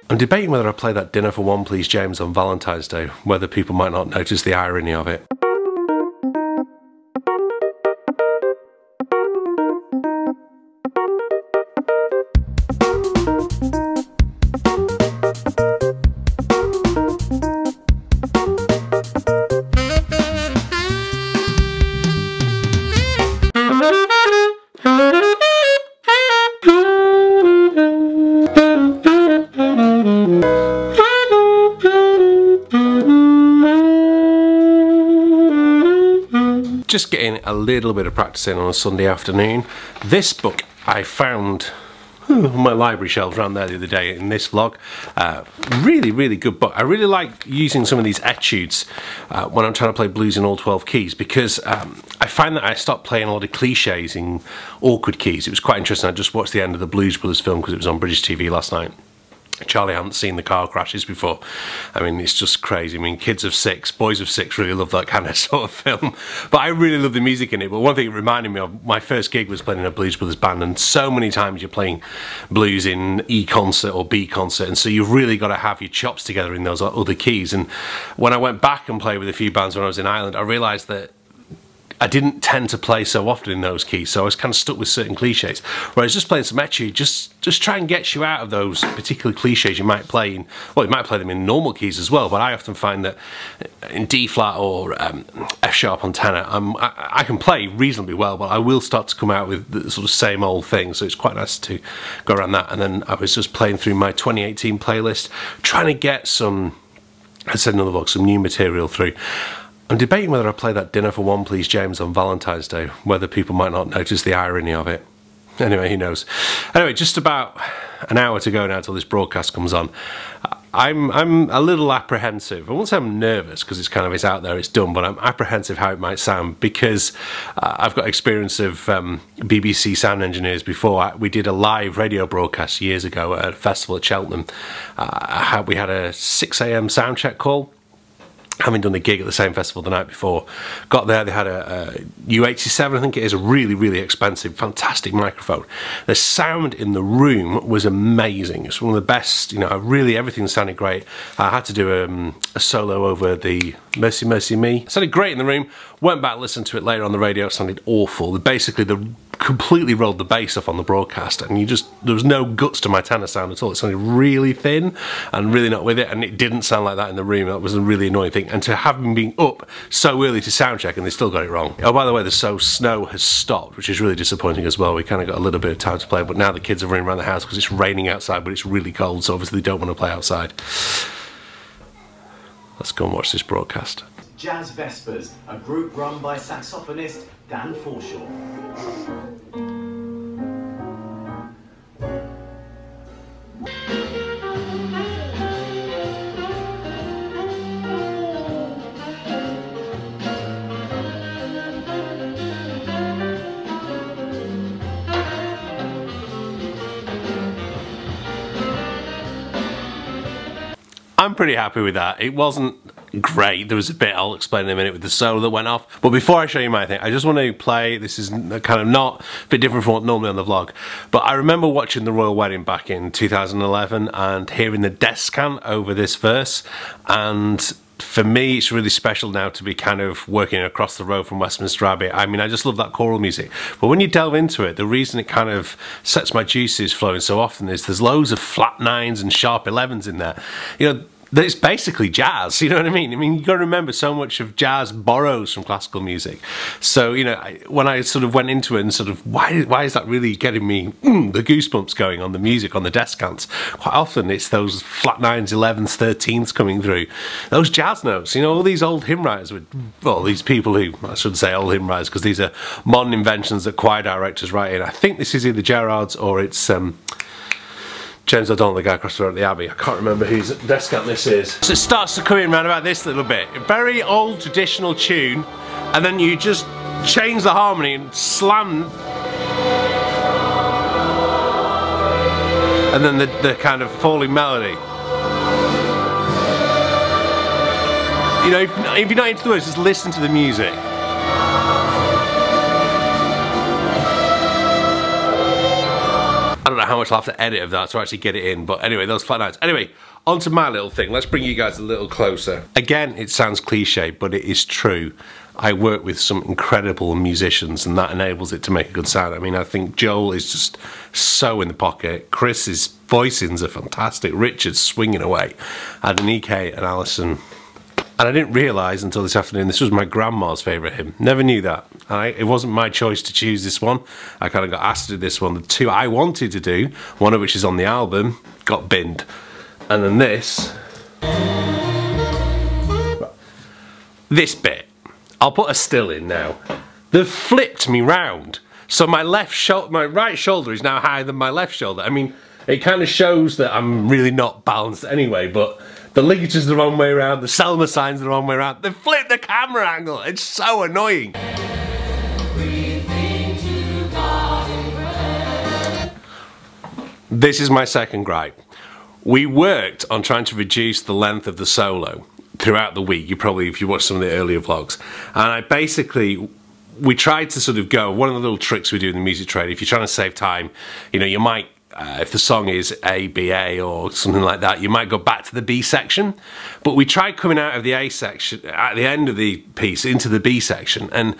I'm debating whether I play that Dinner for One Please James on Valentine's Day, whether people might not notice the irony of it. Just getting a little bit of practice in on a Sunday afternoon. This book I found on my library shelves around there the other day in this vlog. Really good book. I really like using some of these etudes when I'm trying to play blues in all 12 keys, because I find that I stopped playing a lot of cliches in awkward keys. It was quite interesting. I just watched the end of the Blues Brothers film because it was on British TV last night. Charlie hadn't seen the car crashes before. I mean, it's just crazy. I mean, kids of 6, boys of 6 really love that kind of sort of film. But I really love the music in it. But one thing it reminded me of, my first gig was playing in a Blues Brothers band, and so many times you're playing blues in E concert or B concert, and so you've really got to have your chops together in those other keys. And when I went back and played with a few bands when I was in Ireland, I realised that I didn't tend to play so often in those keys, so I was kind of stuck with certain cliches. Whereas just playing some etude, just try and get you out of those particular cliches you might play in. Well, you might play them in normal keys as well, but I often find that in D flat or F sharp on tenor, I can play reasonably well, but I will start to come out with the sort of same old thing. So it's quite nice to go around that. And then I was just playing through my 2018 playlist, trying to get some, I said in another vlog, some new material through. I'm debating whether I play that Dinner for One Please James on Valentine's Day, whether people might not notice the irony of it. Anyway, who knows. Anyway, just about an hour to go now till this broadcast comes on. I'm a little apprehensive. I won't say I'm nervous, because it's out there, it's done, but I'm apprehensive how it might sound, because I've got experience of BBC sound engineers before. We did a live radio broadcast years ago at a festival at Cheltenham. We had a 6 AM sound check call, having done a gig at the same festival the night before. Got there, they had a U87, I think it is, a really expensive, fantastic microphone. The sound in the room was amazing. It's one of the best, you know, really everything sounded great. I had to do a solo over the Mercy Mercy Me. It sounded great in the room. Went back, listened to it later on the radio, it sounded awful. Basically, completely rolled the bass off on the broadcast, and there was no guts to my tenor sound at all. It sounded really thin and really not with it, and it didn't sound like that in the room. That was a really annoying thing. And to have them being up so early to sound check and they still got it wrong. Oh, by the way, the snow has stopped, which is really disappointing as well. We kind of got a little bit of time to play, but now the kids are running around the house because it's raining outside, but it's really cold, so obviously they don't want to play outside. Let's go and watch this broadcast. Jazz Vespers, a group run by saxophonist Dan Forshaw. I'm pretty happy with that. It wasn't great. There was a bit, I'll explain in a minute, with the solo that went off. But before I show you my thing, I just want to play, this is kind of not a bit different from what normally on the vlog, but I remember watching the Royal Wedding back in 2011 and hearing the descant over this verse, and for me it's really special now to be kind of working across the road from Westminster Abbey. I mean, I just love that choral music, but when you delve into it, the reason it kind of sets my juices flowing so often is there's loads of flat 9s and sharp 11s in there. You know, it's basically jazz, you know what I mean? I mean, you've got to remember so much of jazz borrows from classical music. So, you know, when I sort of went into it and sort of, why is that really getting me the goosebumps going on the music, on the descants? Quite often it's those flat 9s, 11s, 13s coming through. Those jazz notes, you know, all these old hymn writers, well, these people who, I shouldn't say old hymn writers, because these are modern inventions that choir directors write in. I think this is either Gerard's or it's James O'Donnell, the guy across the road at the Abbey. I can't remember whose descant this is. So it starts to come in around about this little bit. A very old traditional tune, and then you just change the harmony and slam. And then the kind of falling melody. You know, if you're not into the words, just listen to the music. I don't know how much I'll have to edit of that to actually get it in, but anyway, those flat nights. Anyway, onto my little thing. Let's bring you guys a little closer. Again, it sounds cliche, but it is true. I work with some incredible musicians, and that enables it to make a good sound. I mean, I think Joel is just so in the pocket. Chris's voicings are fantastic. Richard's swinging away. Adenike and Alison. And I didn't realise until this afternoon this was my grandma's favourite hymn. Never knew that. It wasn't my choice to choose this one. I kind of got asked to do this one. The two I wanted to do, one of which is on the album, got binned. And then this bit, I'll put a still in now. They've flipped me round. So my right shoulder is now higher than my left shoulder. I mean, it kind of shows that I'm really not balanced anyway, but the ligature's the wrong way around, the Selma sign's the wrong way around. They've flipped the camera angle. It's so annoying. This is my second gripe. We worked on trying to reduce the length of the solo throughout the week. You probably, if you watch some of the earlier vlogs. And we tried to sort of go, one of the little tricks we do in the music trade, if you're trying to save time, you know, you might, if the song is A, B, A or something like that, you might go back to the B section. But we tried coming out of the A section, at the end of the piece, into the B section, and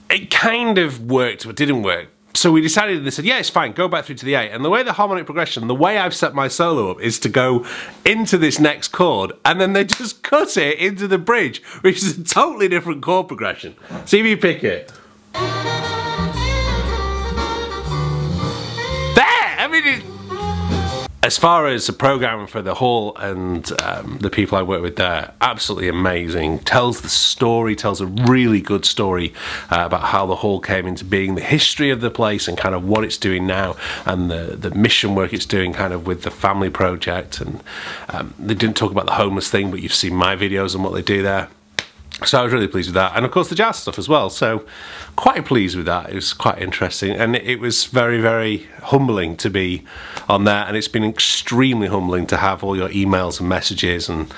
it kind of worked, but didn't work. So we decided, they said, yeah, it's fine, go back through to the A. And the way the harmonic progression, the way I've set my solo up is to go into this next chord, and then they just cut it into the bridge, which is a totally different chord progression. See if you pick it. As far as the programming for the hall and the people I work with there, absolutely amazing. Tells the story, tells a really good story about how the hall came into being, the history of the place and kind of what it's doing now, and the mission work it's doing kind of with the family project. And they didn't talk about the homeless thing, but you've seen my videos and what they do there. So I was really pleased with that, and of course the jazz stuff as well, so quite pleased with that. It was quite interesting, and it was very, very humbling to be on there, and it's been extremely humbling to have all your emails and messages and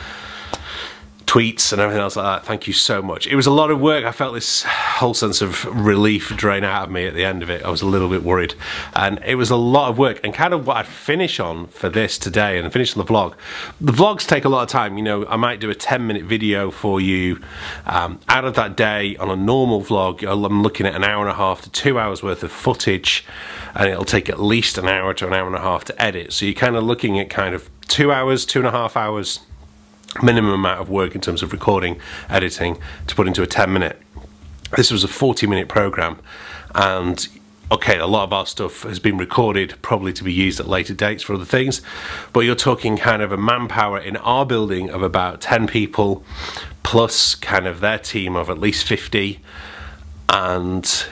tweets and everything else like that. Thank you so much. It was a lot of work. I felt this whole sense of relief drain out of me at the end of it. I was a little bit worried, and it was a lot of work, and kind of what I'd finish on for this today and finish on the vlog. The vlogs take a lot of time. You know, I might do a 10-minute video for you out of that day. On a normal vlog, I'm looking at 1.5 hours to 2 hours worth of footage, and it'll take at least 1 hour to 1.5 hours to edit. So you're kind of looking at kind of 2 hours, 2.5 hours minimum amount of work in terms of recording, editing, to put into a 10-minute. This was a 40-minute program, and okay, a lot of our stuff has been recorded probably to be used at later dates for other things, but you're talking kind of a manpower in our building of about 10 people plus kind of their team of at least 50, and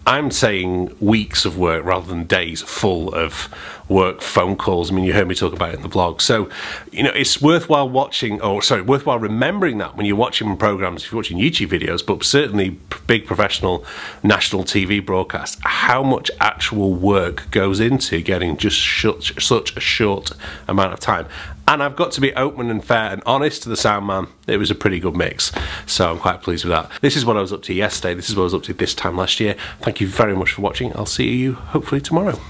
I'm saying weeks of work rather than days full of work, phone calls. I mean, you heard me talk about it in the vlog. So, you know, it's worthwhile watching, or sorry, worthwhile remembering that when you're watching programs, if you're watching YouTube videos, but certainly big professional national TV broadcasts, how much actual work goes into getting just such a short amount of time. And I've got to be open and fair and honest to the sound man. It was a pretty good mix, so I'm quite pleased with that. This is what I was up to yesterday. This is what I was up to this time last year. Thank you very much for watching. I'll see you hopefully tomorrow.